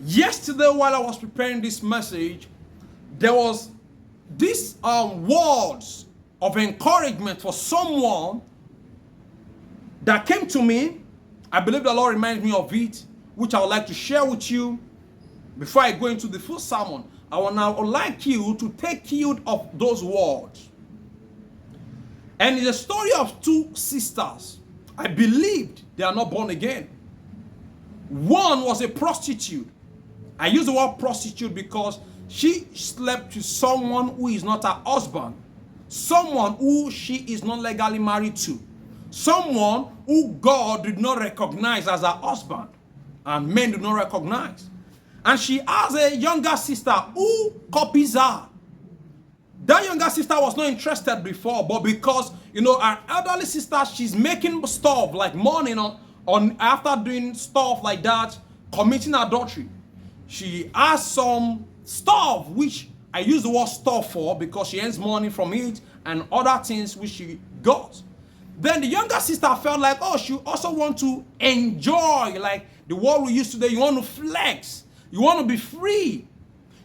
Yesterday, while I was preparing this message, there was these words of encouragement for someone that came to me. I believe the Lord reminds me of it, which I would like to share with you. Before I go into the full sermon, I would like you to take heed of those words. And it's a story of two sisters. I believed they are not born again. One was a prostitute. I use the word prostitute because she slept with someone who is not her husband, someone who she is not legally married to, someone who God did not recognize as her husband, and men do not recognize. And she has a younger sister who copies her. That younger sister was not interested before, but because, her elderly sister, she's making stuff like money on after doing stuff like that, committing adultery. She has some stuff, which I use the word stuff for because she earns money from it and other things which she got. Then the younger sister felt like, she also want to enjoy, like the word we use today, you want to flex, you want to be free,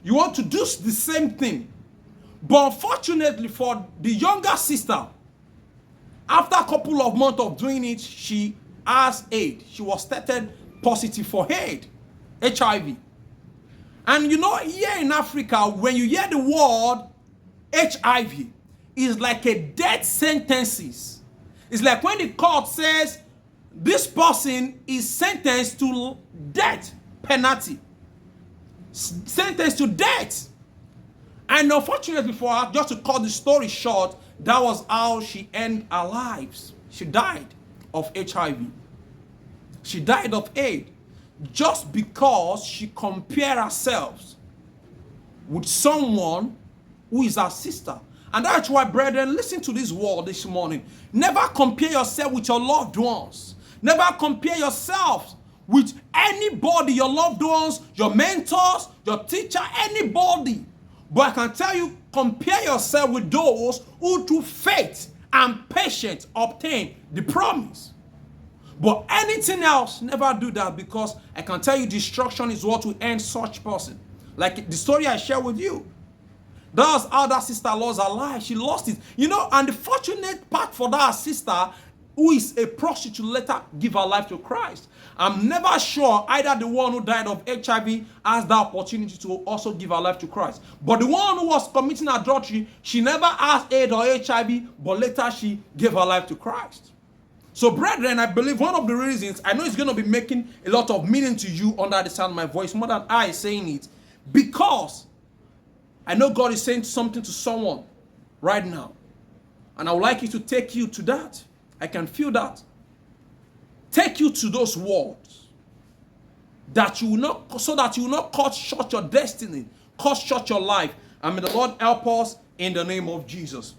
you want to do the same thing. But unfortunately for the younger sister, after a couple of months of doing it, she has AIDS. She was tested positive for AIDS, HIV. And here in Africa, when you hear the word HIV, it's like a death sentence. It's like when the court says this person is sentenced to death penalty. Sentenced to death. And unfortunately for her, just to cut the story short, that was how she ended her lives. She died of HIV. She died of AIDS. Just because she compared herself with someone who is her sister. And that's why, brethren, listen to this word this morning. Never compare yourself with your loved ones. Never compare yourself with anybody, your loved ones, your mentors, your teacher, anybody. But I can tell you, compare yourself with those who through faith and patience obtain the promise. But anything else, never do that, because I can tell you destruction is what will end such person. Like the story I share with you. That's how that sister lost her life. She lost it. And the fortunate part for that sister, who is a prostitute, let her give her life to Christ. I'm never sure either the one who died of HIV has the opportunity to also give her life to Christ. But the one who was committing adultery, she never asked AIDS or HIV, but later she gave her life to Christ. So, brethren, I believe one of the reasons, I know it's going to be making a lot of meaning to you under the sound of my voice, more than I saying it, because I know God is saying something to someone right now. And I would like you to take you to that. I can feel that. Take you to those words that you will not, so that you will not cut short your destiny, cut short your life. And may the Lord help us in the name of Jesus.